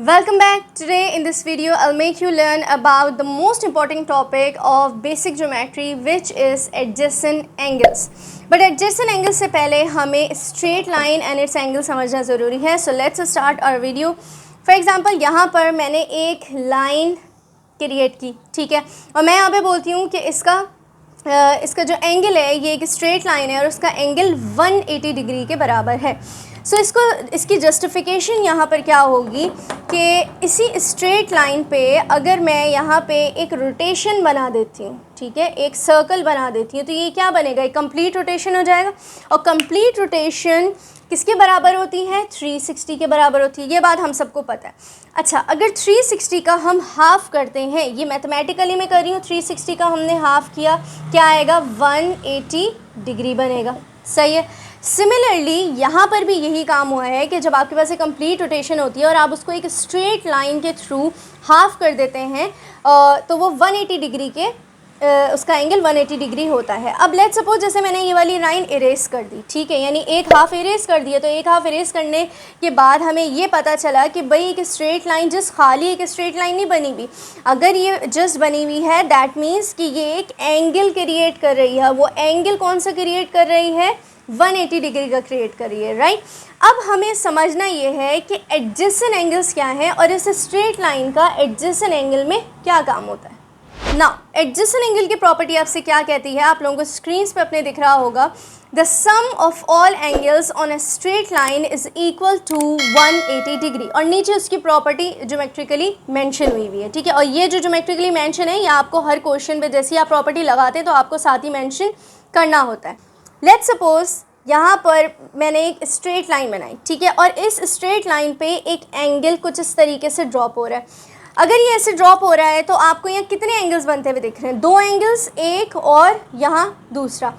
Welcome back. Today in this video I'll make you learn about the most important topic of basic geometry, which is adjacent angles. But adjacent angles से पहले हमें straight line and its angle समझना ज़रूरी है. So let's start our video. For example, यहाँ पर मैंने एक line क्रिएट की, ठीक है, और मैं यहाँ पे बोलती हूँ कि इसका जो एंगल है ये एक स्ट्रेट लाइन है और उसका एंगल 180 डिग्री के बराबर है. सो इसकी जस्टिफिकेशन यहाँ पर क्या होगी कि इसी स्ट्रेट लाइन पे अगर मैं यहाँ पे एक रोटेशन बना देती हूँ, ठीक है, एक सर्कल बना देती हूँ, तो ये क्या बनेगा, एक कंप्लीट रोटेशन हो जाएगा. और कंप्लीट रोटेशन किसके बराबर होती है, 360 के बराबर होती है. ये बात हम सबको पता है. अच्छा, अगर 360 का हम हाफ़ करते हैं, ये मैथमेटिकली मैं कर रही हूँ, 360 का हमने हाफ़ किया, क्या आएगा, 180 डिग्री बनेगा. सही है. सिमिलरली यहाँ पर भी यही काम हुआ है कि जब आपके पास एक कंप्लीट रोटेशन होती है और आप उसको एक स्ट्रेट लाइन के थ्रू हाफ़ कर देते हैं तो वो 180 डिग्री के उसका एंगल 180 डिग्री होता है. अब लेट्स सपोज जैसे मैंने ये वाली लाइन इरेज कर दी, ठीक है, यानी एक हाफ़ इरेज कर दिया, तो एक हाफ़ इरेज करने के बाद हमें ये पता चला कि भाई एक स्ट्रेट लाइन जस्ट खाली एक स्ट्रेट लाइन नहीं बनी हुई. अगर ये जस्ट बनी हुई है दैट मीन्स कि ये एक एंगल क्रिएट कर रही है. वो एंगल कौन सा क्रिएट कर रही है, 180 डिग्री का क्रिएट कर रही है, राइट. अब हमें समझना ये है कि एडजेसेंट एंगल्स क्या हैं और इस स्ट्रेट लाइन का एडजेसेंट एंगल में क्या काम होता है. नाउ एडजेसेंट एंगल की प्रॉपर्टी आपसे क्या कहती है, आप लोगों को स्क्रीन्स पे अपने दिख रहा होगा. The sum of all angles on a straight line is equal to 180 degree. और नीचे उसकी प्रॉपर्टी ज्योमेट्रिकली मेंशन हुई हुई है, ठीक है. और ये जो ज्योमेट्रिकली मेंशन है ये आपको हर क्वेश्चन पे जैसे ही आप प्रॉपर्टी लगाते हैं तो आपको साथ ही मेंशन करना होता है. लेट्स सपोज यहाँ पर मैंने एक स्ट्रेट लाइन बनाई, ठीक है, और इस स्ट्रेट लाइन पे एक एंगल कुछ इस तरीके से ड्रॉप हो रहा है. अगर ये ऐसे ड्रॉप हो रहा है तो आपको यहाँ कितने एंगल्स बनते हुए दिख रहे हैं, 2 एंगल्स, एक और यहाँ दूसरा.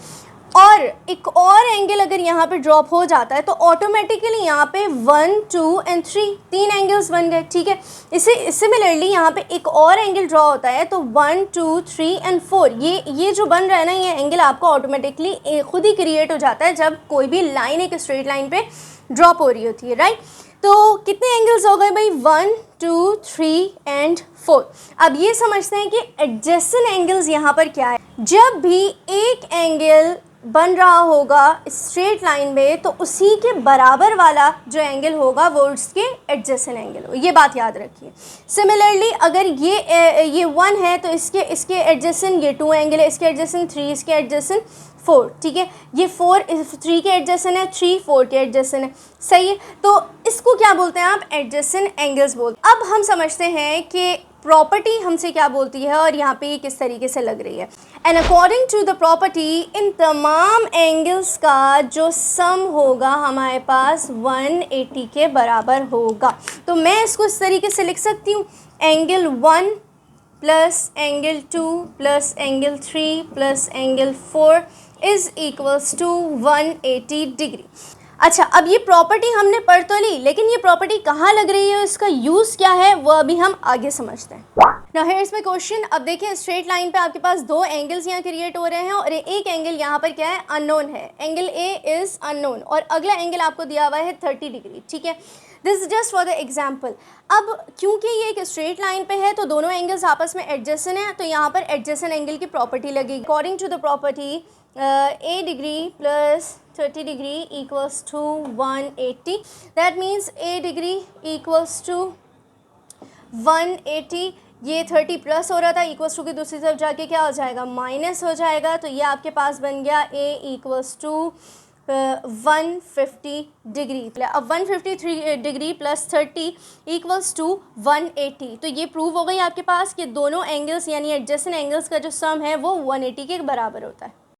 और एक और एंगल अगर यहाँ पे ड्रॉप हो जाता है तो ऑटोमेटिकली यहाँ पे 1, 2 एंड 3 एंगल्स बन गए, ठीक है. इसे सिमिलरली यहाँ पे एक और एंगल ड्रॉ होता है तो 1, 2, 3 एंड 4 ये जो बन रहा है ना, ये एंगल आपको ऑटोमेटिकली खुद ही क्रिएट हो जाता है जब कोई भी लाइन एक स्ट्रेट लाइन पे ड्रॉप हो रही होती है, राइट. तो कितने एंगल्स हो गए भाई, 1, 2, 3 एंड 4. अब ये समझते हैं कि एडजेसेंट एंगल्स यहाँ पर क्या है. जब भी एक एंगल बन रहा होगा स्ट्रेट लाइन में तो उसी के बराबर वाला जो एंगल होगा वो उसके एडजेसेंट एंगल हो. ये बात याद रखिए. सिमिलरली अगर ये 1 है तो इसके एडजेसेंट ये 2 एंगल है, इसके एडजेसेंट 3, इसके एडजेसेंट 4, ठीक है. ये 4 3 के एडजेसेंट है, 3 4 के एडजेसेंट है. सही है. तो इसको क्या बोलते हैं आप, एडजेसेंट एंगल्स बोलते हैं. अब हम समझते हैं कि प्रॉपर्टी हमसे क्या बोलती है और यहाँ पे ये किस तरीके से लग रही है. And according to the property इन तमाम एंगल्स का जो सम होगा हमारे पास 180 के बराबर होगा. तो मैं इसको इस तरीके से लिख सकती हूँ, angle 1 plus angle 2 plus angle 3 plus angle 4 is equals to 180 degree. अच्छा, अब ये प्रॉपर्टी हमने पढ़ तो ली, लेकिन ये प्रॉपर्टी कहाँ लग रही है, इसका यूज़ क्या है, वो अभी हम आगे समझते हैं. Now here is my question. अब देखिए स्ट्रेट लाइन पे आपके पास 2 एंगल्स यहाँ क्रिएट हो रहे हैं और एक एंगल यहाँ पर क्या है, अननोन है. एंगल ए इज़ अननोन और अगला एंगल आपको दिया हुआ है 30 डिग्री, ठीक है. This is just for the example. अब क्योंकि ये एक स्ट्रेट लाइन पे है तो दोनों एंगल्स आपस में एडजेसेंट हैं, तो यहाँ पर एडजेसेंट एंगल की प्रॉपर्टी लगेगी. According to the property a degree plus 30 degree equals to 180. That means a degree equals to 180. ये 30 प्लस हो रहा था, इक्वल्स टू की दूसरी तरफ जाके क्या हो जाएगा, माइनस हो जाएगा. तो ये आपके पास बन गया a इक्वल्स टू 150 डिग्री. अब 153 डिग्री प्लस 30 इक्वल्स टू 180. तो ये प्रूव हो गई आपके पास कि दोनों एंगल्स यानी एडजेसेंट एंगल्स का जो सम है वो 180 के बराबर होता है.